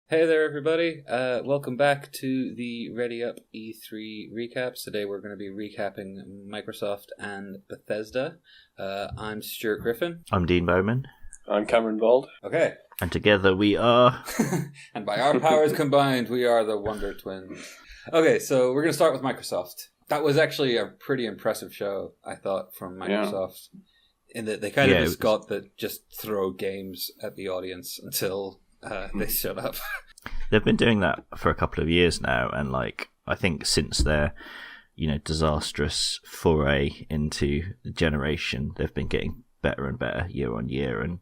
Hey there, everybody. Welcome back to the Ready Up E3 recaps. Today we're going to be recapping Microsoft and Bethesda. I'm Stewart Griffin. I'm Dean Bowman. I'm Cameron Bald. Okay. And together we are... And by our powers combined, we are the Wonder Twins. Okay, so we're going to start with Microsoft. That was actually a pretty impressive show, I thought, from Microsoft. Yeah. In that they kind of just got to just throw games at the audience until... they shut up. They've been doing that for a couple of years now, and I think since their, disastrous foray into the generation, they've been getting better and better year on year. And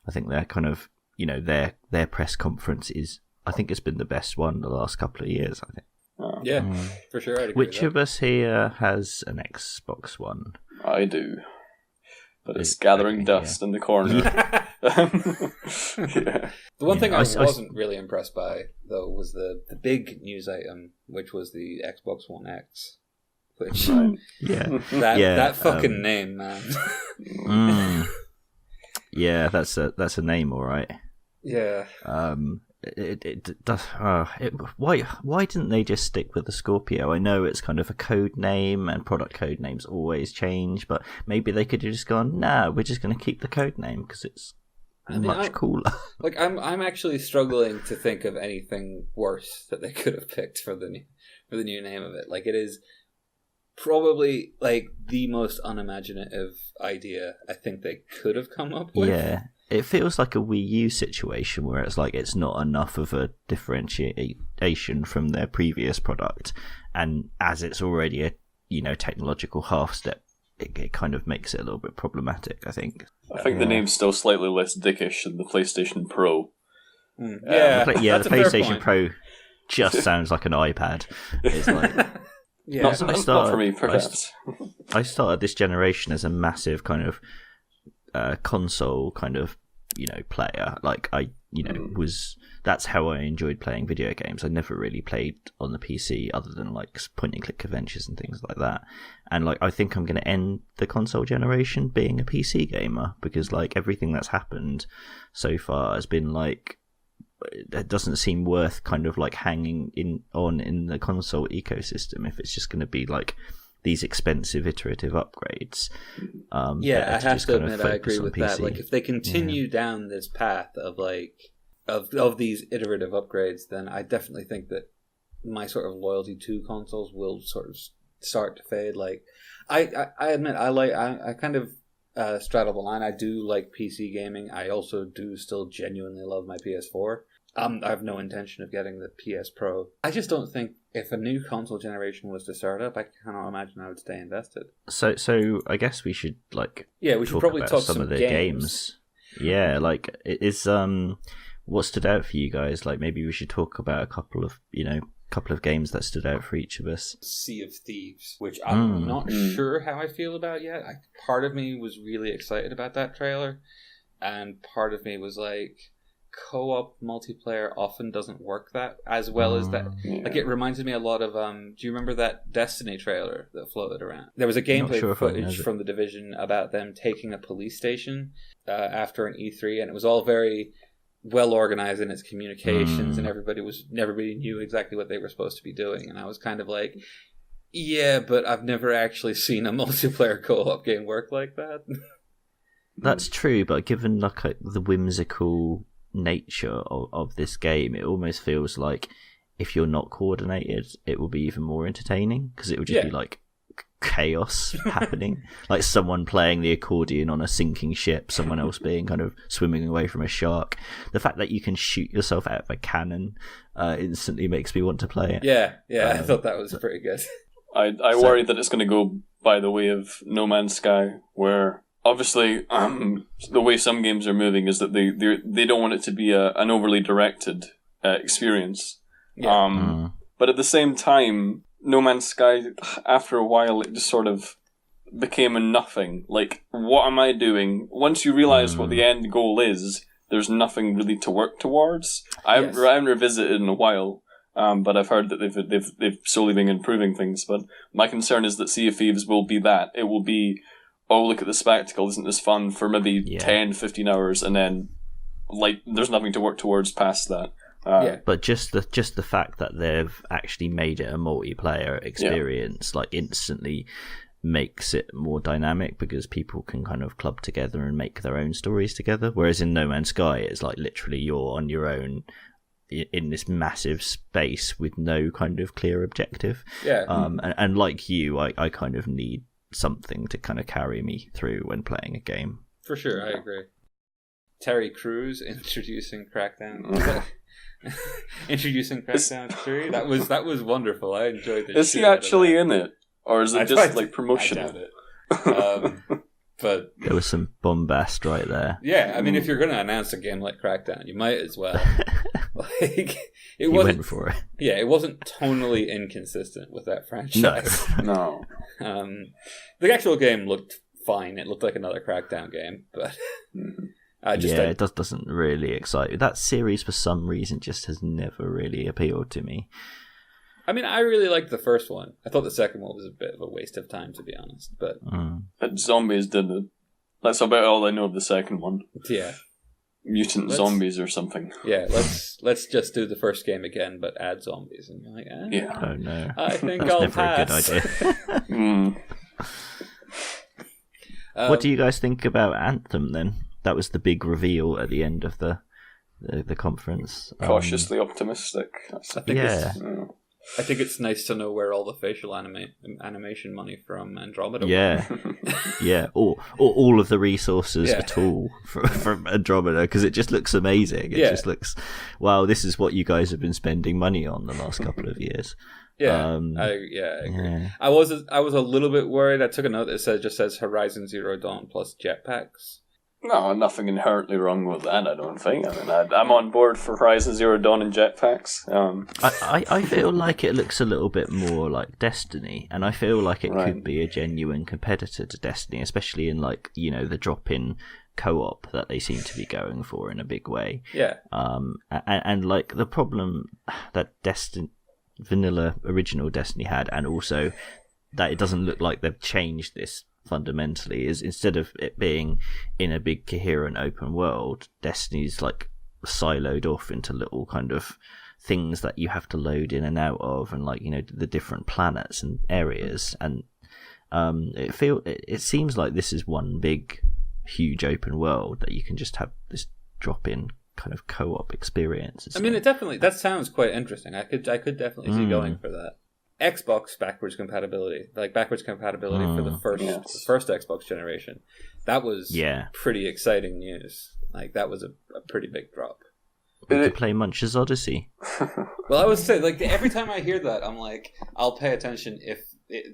I think they're kind of, their press conference is, I think it's been the best one the last couple of years. I think. Yeah, for sure. I'd agree Which of us here has an Xbox One? I do. But it's gathering dust in the corner. The one thing I wasn't really impressed by, though, was the big news item, which was the Xbox One X. Which, that fucking name, man. Yeah, that's a name, all right. Yeah. It does. Why didn't they just stick with the Scorpio? I know it's kind of a code name, and product code names always change, but maybe they could have just gone, "Nah, we're just going to keep the code name because it's much cooler." I'm actually struggling to think of anything worse that they could have picked for the new name of it. It is probably the most unimaginative idea I think they could have come up with. Yeah. It feels like a Wii U situation where it's not enough of a differentiation from their previous product, and as it's already a technological half step, it kind of makes it a little bit problematic, I think. I think the name's still slightly less dickish than the PlayStation Pro. Yeah, the PlayStation Pro just sounds like an iPad. It's not for me, perhaps. I started this generation as a massive kind of console kind of player. That's how I enjoyed playing video games. I never really played on the PC other than point and click adventures and things like that. And I think I'm going to end the console generation being a PC gamer, because everything that's happened so far has been it doesn't seem worth kind of hanging in the console ecosystem if it's just going to be these expensive iterative upgrades. I have to admit I agree with PC. That. If they continue down this path of of these iterative upgrades, then I definitely think that my sort of loyalty to consoles will sort of start to fade. I admit I kind of straddle the line. I do like PC gaming. I also do still genuinely love my PS4. I have no intention of getting the PS Pro. I just don't think if a new console generation was to start up, I cannot imagine I would stay invested. So I guess we should we should probably talk some of the games. Yeah, is what stood out for you guys? Maybe we should talk about a couple of games that stood out for each of us. Sea of Thieves, which I'm not sure how I feel about yet. Part of me was really excited about that trailer, and part of me was co-op multiplayer often doesn't work that as well as that. It reminds me a lot of do you remember that Destiny trailer that floated around? There was a gameplay footage from The Division about them taking a police station after an E3, and it was all very well organized in its communications, and everybody knew exactly what they were supposed to be doing, and I was kind of yeah, but I've never actually seen a multiplayer co-op game work like that. That's true, but given the whimsical nature of this game, it almost feels like if you're not coordinated, it will be even more entertaining, because it would just be chaos happening, someone playing the accordion on a sinking ship, someone else being kind of swimming away from a shark. The fact that you can shoot yourself out of a cannon instantly makes me want to play it. I thought that was pretty good. I worry that it's going to go by the way of No Man's Sky, where obviously, the way some games are moving is that they don't want it to be an overly directed experience. Yeah. But at the same time, No Man's Sky, after a while, it just sort of became a nothing. What am I doing? Once you realize what the end goal is, there's nothing really to work towards. I haven't revisited in a while, but I've heard that they've slowly been improving things. But my concern is that Sea of Thieves will be that. It will be, oh, look at the spectacle, isn't this fun, for maybe 10, 15 hours, and then there's nothing to work towards past that. But just the fact that they've actually made it a multiplayer experience, like instantly makes it more dynamic because people can kind of club together and make their own stories together. Whereas in No Man's Sky, it's like literally you're on your own in this massive space with no kind of clear objective. And like you, I kind of need something to kind of carry me through when playing a game. For sure, I agree. Terry Crews introducing Crackdown. Introducing Crackdown 3. That was wonderful. I enjoyed this. Is he actually in it? Or is it just like promotion? I doubt it. But there was some bombast right there. Yeah, I mean, if you're going to announce a game like Crackdown, you might as well. Like, he went for it. Yeah, it wasn't tonally inconsistent with that franchise. No. The actual game looked fine. It looked like another Crackdown game, but it doesn't really excite me. That series, for some reason, just has never really appealed to me. I mean, I really liked the first one. I thought the second one was a bit of a waste of time, to be honest. But zombies didn't. That's about all I know of the second one. Yeah, mutant zombies or something. Yeah, let's just do the first game again, but add zombies. And you're like, yeah, oh no, I think that's I'll never pass. a good idea. What do you guys think about Anthem then? That was the big reveal at the end of the conference. Cautiously optimistic. I think it's nice to know where all the facial animation money from Andromeda went. Yeah, or all of the resources at all from Andromeda, because it just looks amazing. It just looks, wow, this is what you guys have been spending money on the last couple of years. I agree. Yeah. I was a little bit worried. I took a note that just says Horizon Zero Dawn plus jetpacks. No, nothing inherently wrong with that, I don't think. I mean, I'm on board for Horizon Zero Dawn and jetpacks. I feel like it looks a little bit more like Destiny, and I feel like it could be a genuine competitor to Destiny, especially in the drop-in co-op that they seem to be going for in a big way. Yeah. And like the problem that vanilla original Destiny had, and also that it doesn't look like they've changed this fundamentally, is instead of it being in a big coherent open world, Destiny's like siloed off into little kind of things that you have to load in and out of, and the different planets and areas, and it seems like this is one big huge open world that you can just have this drop in kind of co-op experience. I mean, that sounds quite interesting. I could definitely see going for that. Xbox backwards compatibility for the first Xbox generation. That was pretty exciting news. Like, that was a pretty big drop. We could play Munch's Odyssey. Well, I would say, every time I hear that, I'm like, I'll pay attention.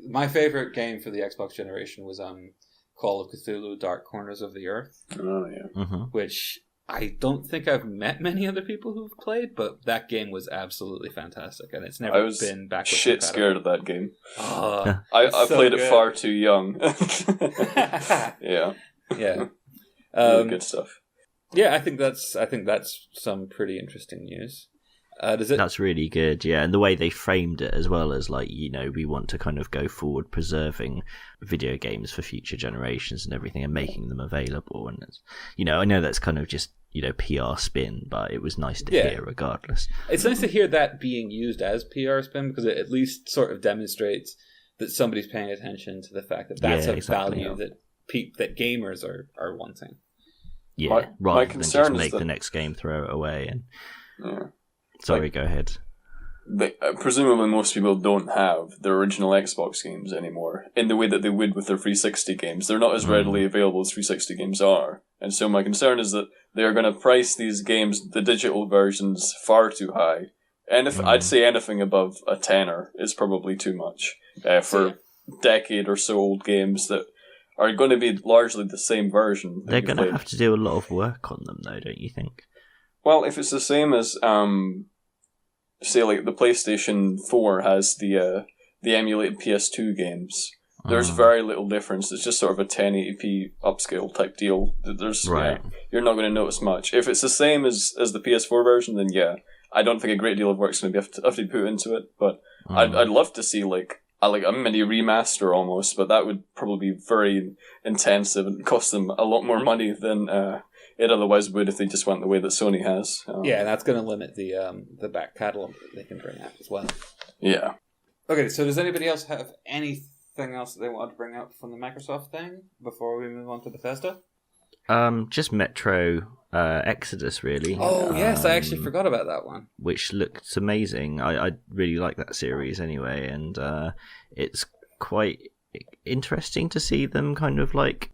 My favorite game for the Xbox generation was Call of Cthulhu: Dark Corners of the Earth. Oh yeah, which I don't think I've met many other people who've played, but that game was absolutely fantastic, and it's never been backwards shit scared of that game. I played it far too young. Yeah. Really good stuff. Yeah, I think that's some pretty interesting news. That's really good, yeah, and the way they framed it as well as we want to kind of go forward preserving video games for future generations and everything, and making them available. And I know that's kind of just PR spin, but it was nice to hear regardless. It's nice to hear that being used as PR spin, because it at least sort of demonstrates that somebody's paying attention to the fact that that's a value that gamers are wanting. Yeah, rather than just make the next game, throw it away and. Sorry, go ahead. Presumably most people don't have their original Xbox games anymore in the way that they would with their 360 games. They're not as readily available as 360 games are. And so my concern is that they're going to price these games, the digital versions, far too high. And I'd say anything above a tenner is probably too much for decade or so old games that are going to be largely the same version. They're going to have to do a lot of work on them, though, don't you think? Well, if it's the same as, say, the PlayStation 4 has the emulated PS2 games, there's very little difference. It's just sort of a 1080p upscale type deal. You're not going to notice much. If it's the same as the PS4 version, then I don't think a great deal of work's going to have to be put into it. But I'd love to see a mini remaster almost, but that would probably be very intensive and cost them a lot more money than it otherwise would if they just went the way that Sony has. Yeah, and that's going to limit the back catalogue that they can bring out as well. Yeah. Okay, so does anybody else have anything else that they want to bring up from the Microsoft thing before we move on to Bethesda? Just Metro Exodus, really. Oh, yes, I actually forgot about that one. Which looked amazing. I really like that series anyway, and it's quite interesting to see them kind of like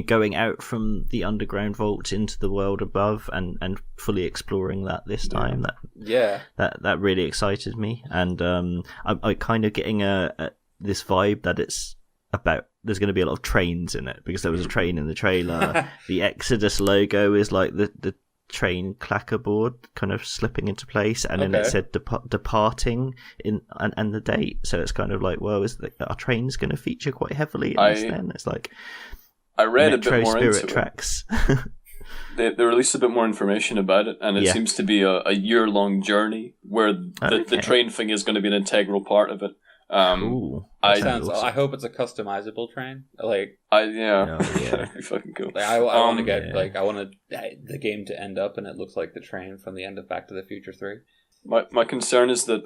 going out from the underground vault into the world above and fully exploring that this time. That really excited me, and I'm kind of getting this vibe that it's about there's going to be a lot of trains in it, because there was a train in the trailer. The Exodus logo is like the train clackerboard kind of slipping into place, and then it said departing and the date. So it's kind of like, well, are trains going to feature quite heavily in this then? It's like I read Metro a bit more Spirit into tracks. They released a bit more information about it, and it seems to be a year-long journey where the train thing is going to be an integral part of it. Cool. Awesome. I hope it's a customizable train. That'd be fucking cool. Like, I want to get I want the game to end up and it looks like the train from the end of Back to the Future 3. My concern is that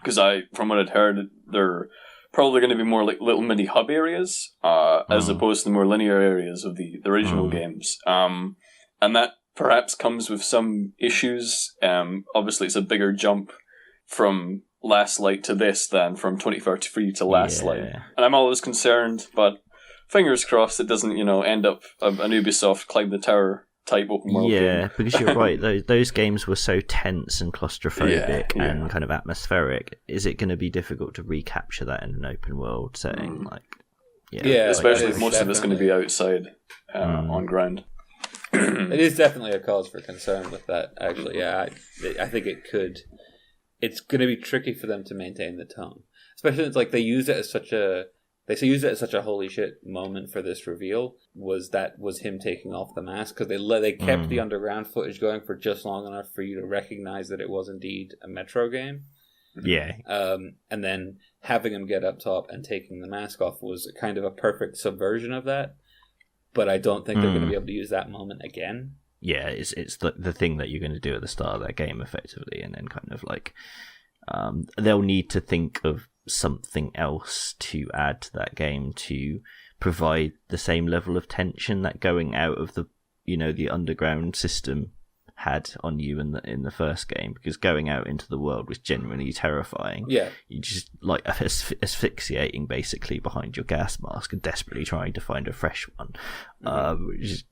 because from what I'd heard, they're probably going to be more like little mini hub areas as opposed to the more linear areas of the original games, and that perhaps comes with some issues. Obviously, it's a bigger jump from Last Light to this than from 2033 to Last Light, and I'm always concerned, but fingers crossed it doesn't end up an Ubisoft climb the tower type open world game. Because you're right, those games were so tense and claustrophobic and kind of atmospheric. Is it going to be difficult to recapture that in an open world setting? Especially if most of it's going to be outside on ground. It is definitely a cause for concern with that, actually. I think it's going to be tricky for them to maintain the tone, especially it's like they use it as such a holy shit moment for this reveal. Was him taking off the mask, because they kept the underground footage going for just long enough for you to recognize that it was indeed a Metro game. And then having him get up top and taking the mask off was kind of a perfect subversion of that. But I don't think they're going to be able to use that moment again. Yeah, it's the thing that you're going to do at the start of that game, effectively, and then kind of like they'll need to think of something else to add to that game to provide the same level of tension that going out of the underground system had on you in the first game, because going out into the world was genuinely terrifying. Yeah, you just like asphyxiating basically behind your gas mask and desperately trying to find a fresh one, which is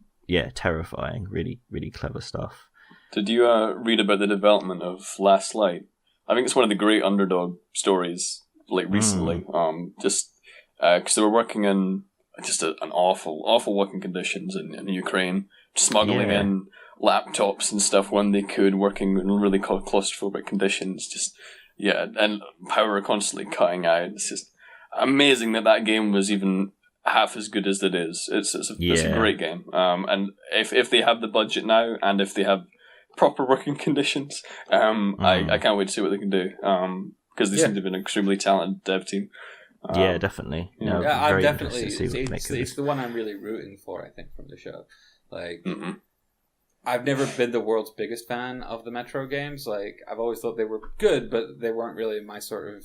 terrifying. Really, really clever stuff. Did you read about the development of Last Light? I think it's one of the great underdog stories, like recently. Just because they were working in just an awful working conditions in Ukraine, smuggling in laptops and stuff when they could, working in really claustrophobic conditions. And power constantly cutting out. It's just amazing that game was even half as good as it is. It's a great game. And if they have the budget now, and if they have proper working conditions, I can't wait to see what they can do. Because they seem to be an extremely talented dev team. Definitely. I'm definitely. It's the one I'm really rooting for, I think, from the show. Like, I've never been the world's biggest fan of the Metro games. Like, I've always thought they were good, but they weren't really my sort of.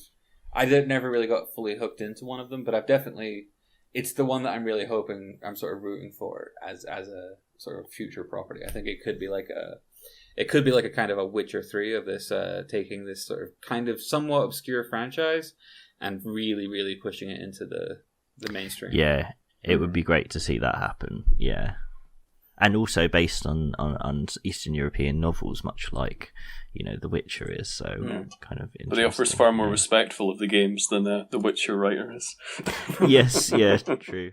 Never really got fully hooked into one of them, but I've definitely. It's the one that I'm really hoping, I'm sort of rooting for as a sort of future property. I think it could be like a kind of a Witcher 3 of this, taking this sort of kind of somewhat obscure franchise and really, really pushing it into the mainstream. Yeah, it would be great to see that happen. Yeah. And also based on Eastern European novels, much like, The Witcher is, so kind of interesting. But the offer is far more respectful of the games than the Witcher writer is. Yes, true.